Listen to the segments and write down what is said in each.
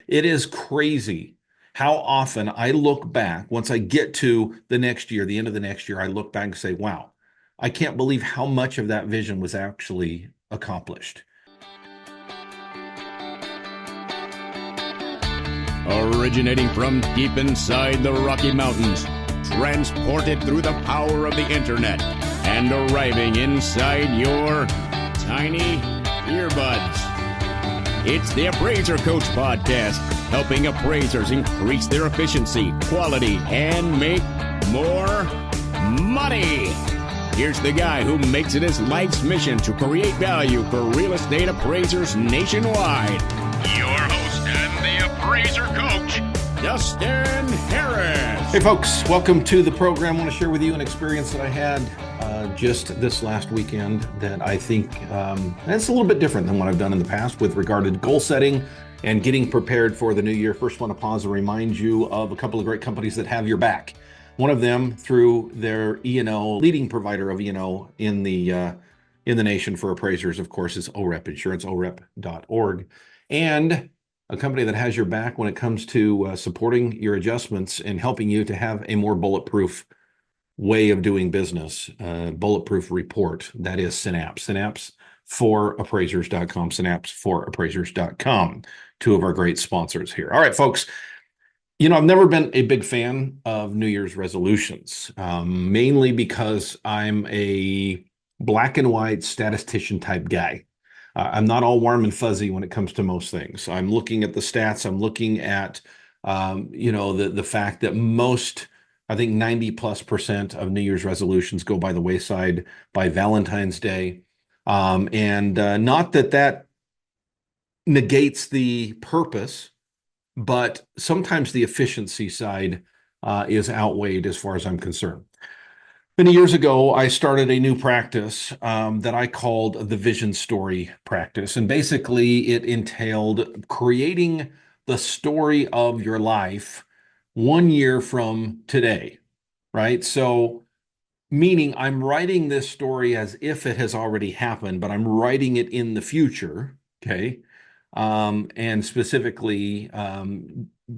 It is crazy how often I look back once I get to the next year, the end of the next year, I look back and say, wow, I can't believe how much of that vision was actually accomplished. Originating from deep inside the Rocky Mountains, transported through the power of the internet, and arriving inside your tiny earbuds. It's the Appraiser Coach Podcast, helping appraisers increase their efficiency, quality, and make more money. Here's the guy who makes it his life's mission to create value for real estate appraisers nationwide. Your host and the Appraiser Coach, Dustin Harris. Hey folks, welcome to the program. I want to share with you an experience that I had just this last weekend that I think it's a little bit different than what I've done in the past with regard to goal setting and getting prepared for the new year. First, want to pause and remind you of a couple of great companies that have your back. One of them through their E&O, leading provider of E&O in the nation for appraisers, of course, is OREP Insurance, orep.org. And a company that has your back when it comes to supporting your adjustments and helping you to have a more bulletproof way of doing business, bulletproof report. That is Synapse. Synapse for appraisers.com, Synapse for appraisers.com. Two of our great sponsors here. All right, folks. You know, I've never been a big fan of New Year's resolutions, mainly because I'm a black and white statistician type guy. I'm not all warm and fuzzy when it comes to most things. I'm looking at the stats. I'm looking at, the fact that most, I think 90+% of New Year's resolutions go by the wayside by Valentine's Day. And not that negates the purpose, but sometimes the efficiency side is outweighed as far as I'm concerned. Many years ago, I started a new practice that I called the Vision Story Practice. And basically, it entailed creating the story of your life 1 year from today, right? So, meaning I'm writing this story as if it has already happened, but I'm writing it in the future, okay? And specifically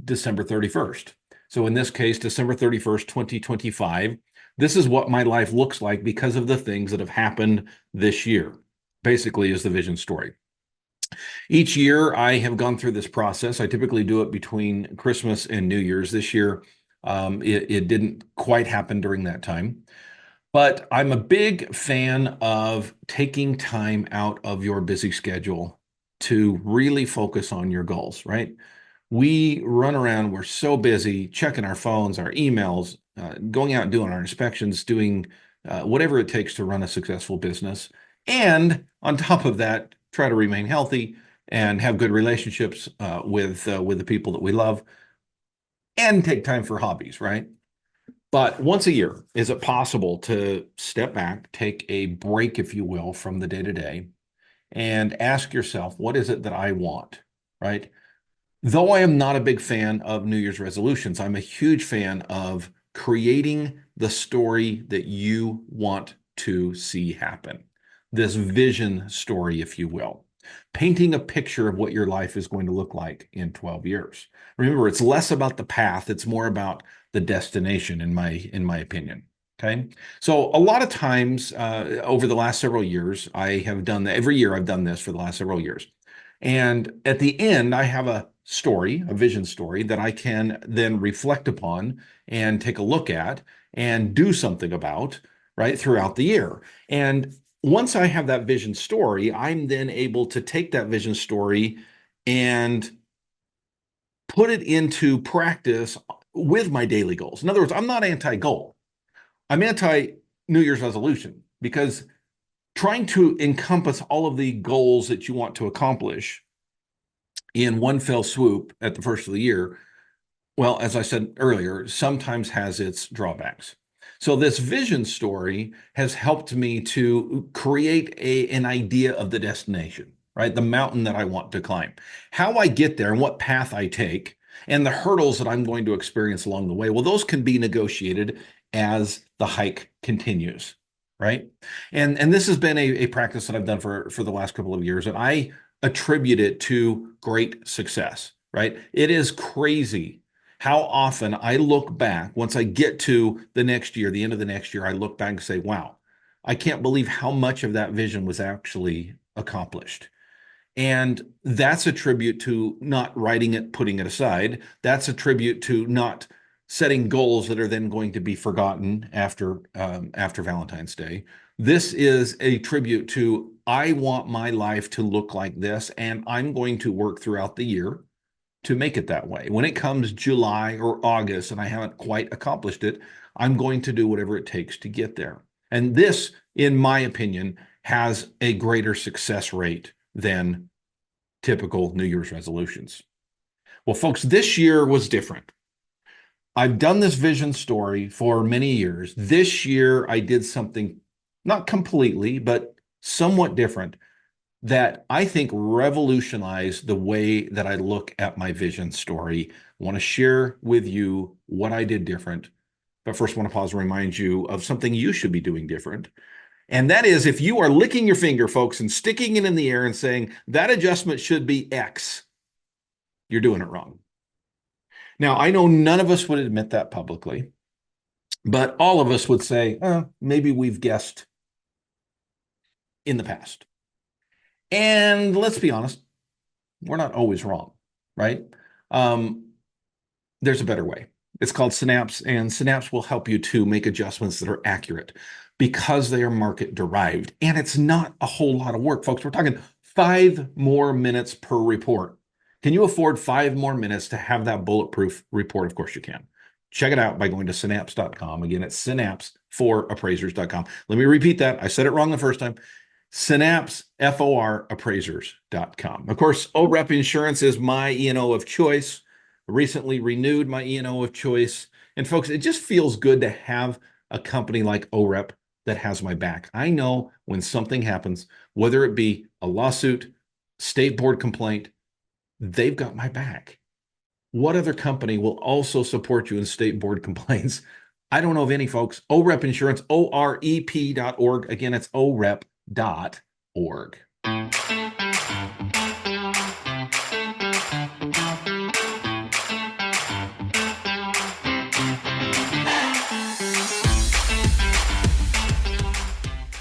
December 31st. So in this case, December 31st, 2025, this is what my life looks like because of the things that have happened this year, basically is the vision story. Each year I have gone through this process. I typically do it between Christmas and New Year's. This year, it didn't quite happen during that time. But I'm a big fan of taking time out of your busy schedule to really focus on your goals, right? We run around, we're so busy checking our phones, our emails, going out and doing our inspections, doing whatever it takes to run a successful business. And on top of that, try to remain healthy and have good relationships with the people that we love and take time for hobbies, right? But once a year, is it possible to step back, take a break, if you will, from the day-to-day and ask yourself, what is it that I want, right? Though I am not a big fan of New Year's resolutions, I'm a huge fan of creating the story that you want to see happen. This vision story, if you will. Painting a picture of what your life is going to look like in 12 years. Remember, it's less about the path, it's more about the destination, in my opinion. Okay. So a lot of times over the last several years, I have done that. Every year I've done this for the last several years. And at the end, I have a story, a vision story that I can then reflect upon and take a look at and do something about, right, throughout the year. And once I have that vision story, I'm then able to take that vision story and put it into practice with my daily goals. In other words, I'm not anti-goal. I'm anti-New Year's resolution because trying to encompass all of the goals that you want to accomplish in one fell swoop at the first of the year, well, as I said earlier, sometimes has its drawbacks. So this vision story has helped me to create an idea of the destination, right? The mountain that I want to climb, how I get there and what path I take, and the hurdles that I'm going to experience along the way. Well, those can be negotiated as the hike continues, right? And this has been a practice that I've done for the last couple of years, and I attribute it to great success. right? It is crazy how often I look back once I get to the next year, the end of the next year, I look back and say, wow, I can't believe how much of that vision was actually accomplished. And that's a tribute to not writing it, putting it aside. That's a tribute to not setting goals that are then going to be forgotten after Valentine's Day. This is a tribute to I want my life to look like this, and I'm going to work throughout the year to make it that way. When it comes July or August and I haven't quite accomplished it, I'm going to do whatever it takes to get there. And this, in my opinion, has a greater success rate than typical New Year's resolutions. Well, folks, this year was different. I've done this vision story for many years. This year, I did something not completely, but somewhat different that I think revolutionized the way that I look at my vision story. I want to share with you what I did different. But first, I want to pause and remind you of something you should be doing different. And that is if you are licking your finger, folks, and sticking it in the air and saying that adjustment should be X, you're doing it wrong. Now, I know none of us would admit that publicly, but all of us would say, maybe we've guessed in the past. And let's be honest, we're not always wrong, right? There's a better way. It's called Synapse, and Synapse will help you to make adjustments that are accurate because they are market derived. And it's not a whole lot of work, folks. We're talking 5 more minutes per report. Can you afford 5 more minutes to have that bulletproof report? Of course you can. Check it out by going to synapse.com. Again, it's synapse for appraisers.com. Let me repeat that. I said it wrong the first time. Synapse, FOR, appraisers.com. Of course, OREP Insurance is my E&O of choice. Recently renewed my E&O of choice. And folks, it just feels good to have a company like OREP that has my back. I know when something happens, whether it be a lawsuit, state board complaint, they've got my back. What other company will also support you in state board complaints? I don't know of any, folks. OREP Insurance, OREP.org. Again, it's OREP.org.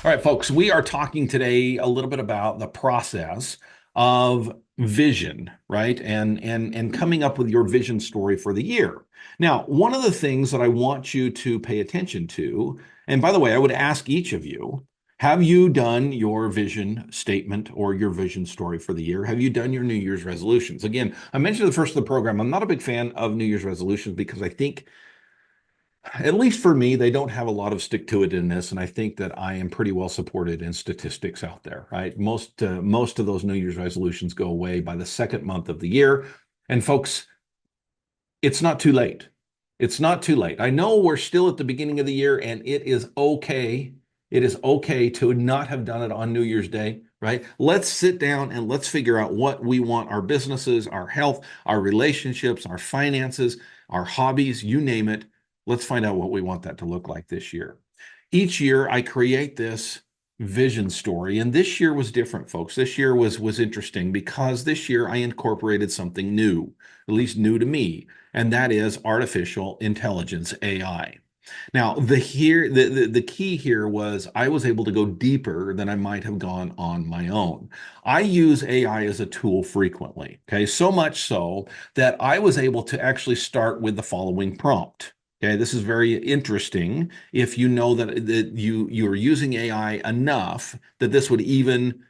All right, folks, we are talking today a little bit about the process of vision, right? And coming up with your vision story for the year. Now, one of the things that I want you to pay attention to, and by the way, I would ask each of you, have you done your vision statement or your vision story for the year? Have you done your New Year's resolutions? Again, I mentioned at the first of the program, I'm not a big fan of New Year's resolutions because I think, at least for me, they don't have a lot of stick-to-itiveness, and I think that I am pretty well supported in statistics out there, right? Most of those New Year's resolutions go away by the second month of the year. And folks, it's not too late. It's not too late. I know we're still at the beginning of the year, and it is okay. It is okay to not have done it on New Year's Day, right? Let's sit down and let's figure out what we want our businesses, our health, our relationships, our finances, our hobbies, you name it. Let's find out what we want that to look like this year. Each year, I create this vision story, and this year was different, folks. This year was interesting because this year I incorporated something new, at least new to me, and that is artificial intelligence, AI. Now, the key here was I was able to go deeper than I might have gone on my own. I use AI as a tool frequently, okay? So much so that I was able to actually start with the following prompt. Okay, this is very interesting if you know that you are using AI enough that this would even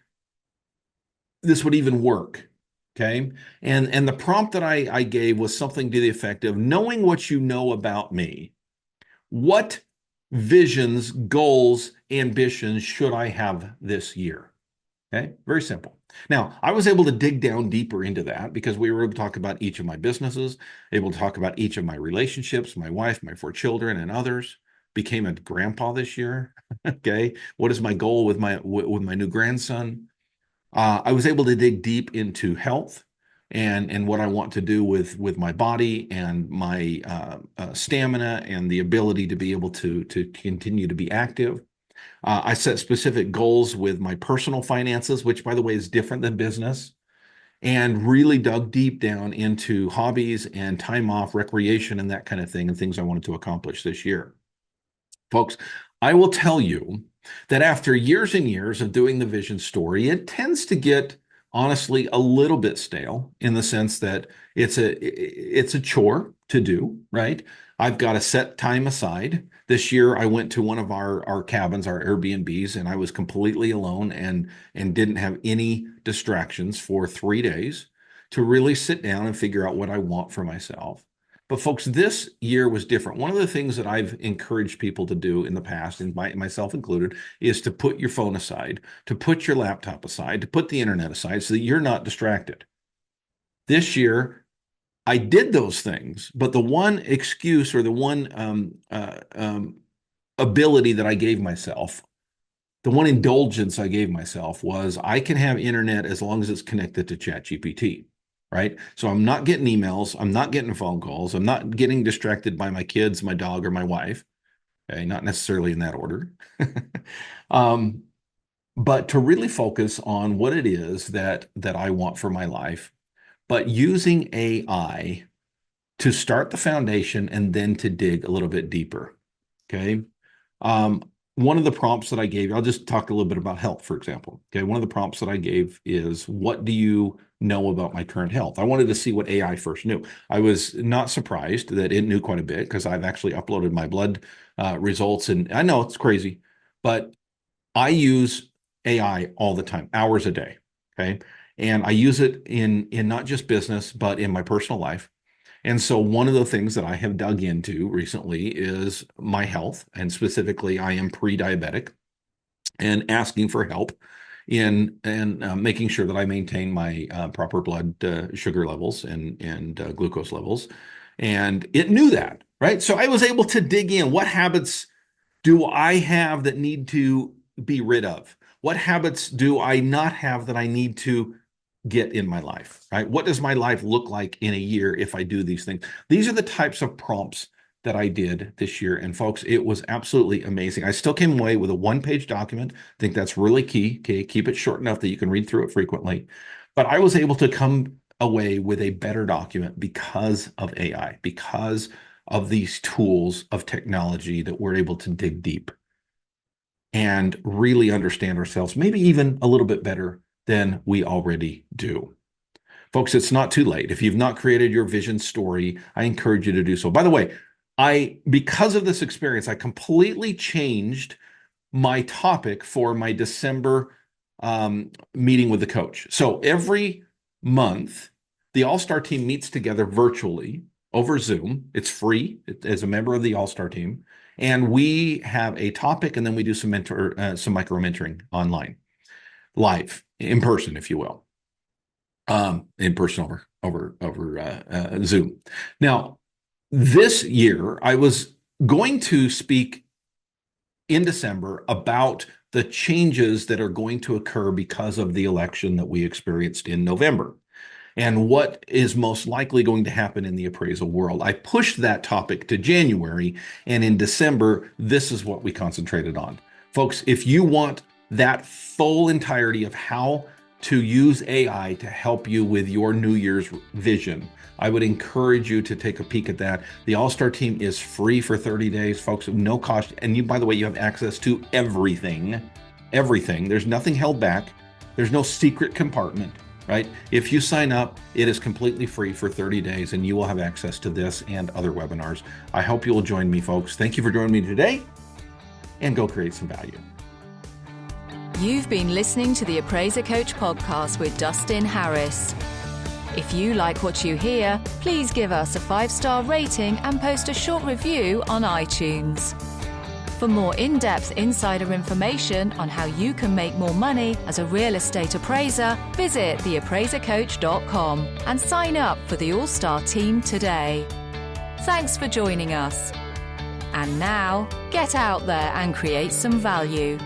work. Okay, and the prompt that I gave was something to the effect of, knowing what you know about me, what visions, goals, ambitions should I have this year? Okay, very simple. Now, I was able to dig down deeper into that because we were able to talk about each of my businesses, able to talk about each of my relationships, my wife, my 4 children, and others. Became a grandpa this year. Okay, what is my goal with my new grandson? I was able to dig deep into health and what I want to do with my body and my stamina and the ability to be able to continue to be active. I set specific goals with my personal finances, which, by the way, is different than business. and really dug deep down into hobbies and time off, recreation, and that kind of thing, and things I wanted to accomplish this year. Folks, I will tell you that after years and years of doing the vision story, it tends to get, honestly, a little bit stale in the sense that it's a chore to do, right? I've got to set time aside. This year, I went to one of our cabins, our Airbnbs, and I was completely alone and didn't have any distractions for 3 days to really sit down and figure out what I want for myself. But folks, this year was different. One of the things that I've encouraged people to do in the past, and myself included, is to put your phone aside, to put your laptop aside, to put the internet aside so that you're not distracted. This year, I did those things, but the one excuse or the one ability that I gave myself, the one indulgence I gave myself was I can have internet as long as it's connected to ChatGPT. Right? So I'm not getting emails. I'm not getting phone calls. I'm not getting distracted by my kids, my dog, or my wife. Okay, not necessarily in that order. But to really focus on what it is that I want for my life, but using AI to start the foundation and then to dig a little bit deeper. Okay. One of the prompts that I gave, I'll just talk a little bit about health, for example. Okay. One of the prompts that I gave is, what do you know about my current health? I wanted to see what AI first knew. I was not surprised that it knew quite a bit because I've actually uploaded my blood results. And I know it's crazy, but I use AI all the time, hours a day. Okay. And I use it in not just business, but in my personal life. And so one of the things that I have dug into recently is my health, and specifically I am pre-diabetic, and asking for help in making sure that I maintain my proper blood sugar levels and glucose levels. And it knew that, right? So I was able to dig in. What habits do I have that need to be rid of? What habits do I not have that I need to get in my life, right? What does my life look like in a year if I do these things? These are the types of prompts that I did this year. And folks, it was absolutely amazing. I still came away with a one-page document. I think that's really key. Okay, keep it short enough that you can read through it frequently. But I was able to come away with a better document because of AI, because of these tools of technology that we're able to dig deep and really understand ourselves, maybe even a little bit better than we already do. Folks, it's not too late. If you've not created your vision story, I encourage you to do so. By the way, because of this experience, I completely changed my topic for my December meeting with the coach. So every month, the All-Star team meets together virtually over Zoom. It's free as a member of the All-Star team. And we have a topic, and then we do some micro mentoring online, live, in person, if you will, in person over Zoom. Now, this year, I was going to speak in December about the changes that are going to occur because of the election that we experienced in November, and what is most likely going to happen in the appraisal world. I pushed that topic to January, and in December, this is what we concentrated on. Folks, if you want that full entirety of how to use AI to help you with your New Year's vision, I would encourage you to take a peek at that. The All-Star team is free for 30 days, folks, no cost. And you, by the way, you have access to everything. There's nothing held back. There's no secret compartment, right? If you sign up, it is completely free for 30 days, and you will have access to this and other webinars. I hope you will join me, folks. Thank you for joining me today, and go create some value. You've been listening to the Appraiser Coach podcast with Dustin Harris. If you like what you hear, please give us a 5-star rating and post a short review on iTunes. For more in-depth insider information on how you can make more money as a real estate appraiser, visit theappraisercoach.com and sign up for the All-Star team today. Thanks for joining us. And now, get out there and create some value.